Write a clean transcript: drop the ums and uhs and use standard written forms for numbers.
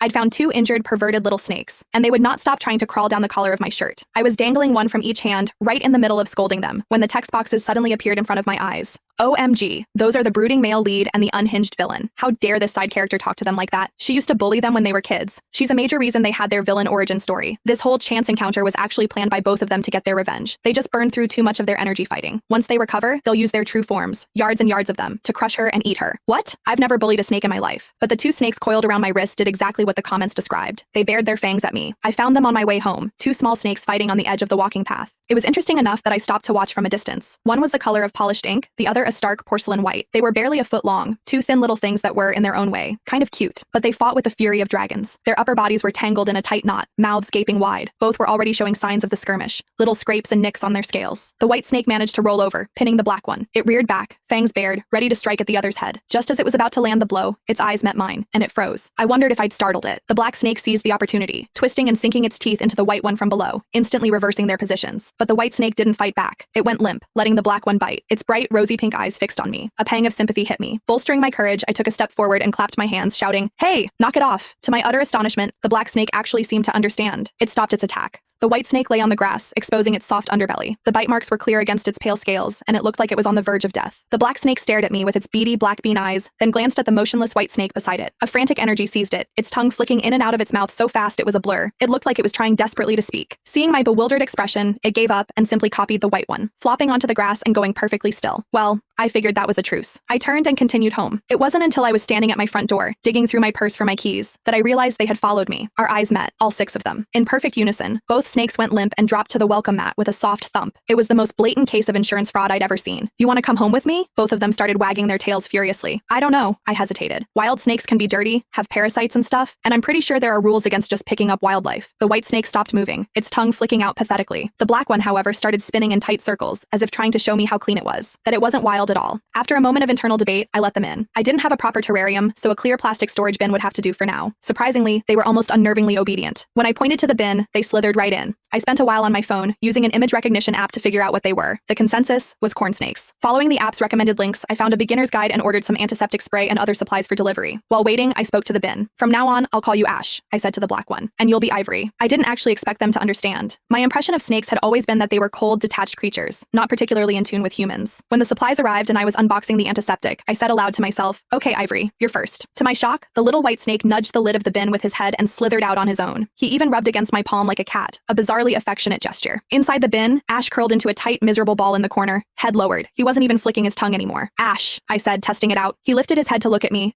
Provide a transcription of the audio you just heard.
I'd found two injured, perverted little snakes, and they would not stop trying to crawl down the collar of my shirt. I was dangling one from each hand, right in the middle of scolding them, when the text boxes suddenly appeared in front of my eyes. OMG, those are the brooding male lead and the unhinged villain. How dare this side character talk to them like that? She used to bully them when they were kids. She's a major reason they had their villain origin story. This whole chance encounter was actually planned by both of them to get their revenge. They just burned through too much of their energy fighting. Once they recover, they'll use their true forms, yards and yards of them, to crush her and eat her. What? I've never bullied a snake in my life. But the two snakes coiled around my wrist did exactly what the comments described. They bared their fangs at me. I found them on my way home, two small snakes fighting on the edge of the walking path. It was interesting enough that I stopped to watch from a distance. One was the color of polished ink, the other a stark porcelain white. They were barely a foot long, two thin little things that were, in their own way, kind of cute. But they fought with the fury of dragons. Their upper bodies were tangled in a tight knot, mouths gaping wide. Both were already showing signs of the skirmish, little scrapes and nicks on their scales. The white snake managed to roll over, pinning the black one. It reared back, fangs bared, ready to strike at the other's head. Just as it was about to land the blow, its eyes met mine, and it froze. I wondered if I'd startled it. The black snake seized the opportunity, twisting and sinking its teeth into the white one from below, instantly reversing their positions. But the white snake didn't fight back. It went limp, letting the black one bite, its bright, rosy pink eyes fixed on me. A pang of sympathy hit me. Bolstering my courage, I took a step forward and clapped my hands, shouting, "Hey, knock it off!" To my utter astonishment, the black snake actually seemed to understand. It stopped its attack. The white snake lay on the grass, exposing its soft underbelly. The bite marks were clear against its pale scales, and it looked like it was on the verge of death. The black snake stared at me with its beady black bean eyes, then glanced at the motionless white snake beside it. A frantic energy seized it, its tongue flicking in and out of its mouth so fast it was a blur. It looked like it was trying desperately to speak. Seeing my bewildered expression, it gave up and simply copied the white one, flopping onto the grass and going perfectly still. Well, I figured that was a truce. I turned and continued home. It wasn't until I was standing at my front door, digging through my purse for my keys, that I realized they had followed me. Our eyes met, all six of them. In perfect unison, both snakes went limp and dropped to the welcome mat with a soft thump. It was the most blatant case of insurance fraud I'd ever seen. "You want to come home with me?" Both of them started wagging their tails furiously. "I don't know," I hesitated. "Wild snakes can be dirty, have parasites and stuff, and I'm pretty sure there are rules against just picking up wildlife." The white snake stopped moving, its tongue flicking out pathetically. The black one, however, started spinning in tight circles, as if trying to show me how clean it was, that it wasn't wild at all. After a moment of internal debate, I let them in. I didn't have a proper terrarium, so a clear plastic storage bin would have to do for now. Surprisingly, they were almost unnervingly obedient. When I pointed to the bin, they slithered right in. I spent a while on my phone, using an image recognition app to figure out what they were. The consensus was corn snakes. Following the app's recommended links, I found a beginner's guide and ordered some antiseptic spray and other supplies for delivery. While waiting, I spoke to the bin. "From now on, I'll call you Ash," I said to the black one, "and you'll be Ivory." I didn't actually expect them to understand. My impression of snakes had always been that they were cold, detached creatures, not particularly in tune with humans. When the supplies arrived and I was unboxing the antiseptic, I said aloud to myself, "Okay, Ivory, you're first." To my shock, the little white snake nudged the lid of the bin with his head and slithered out on his own. He even rubbed against my palm like a cat, a bizarrely affectionate gesture. Inside the bin, Ash curled into a tight, miserable ball in the corner, head lowered. He wasn't even flicking his tongue anymore. "Ash," I said, testing it out. He lifted his head to look at me,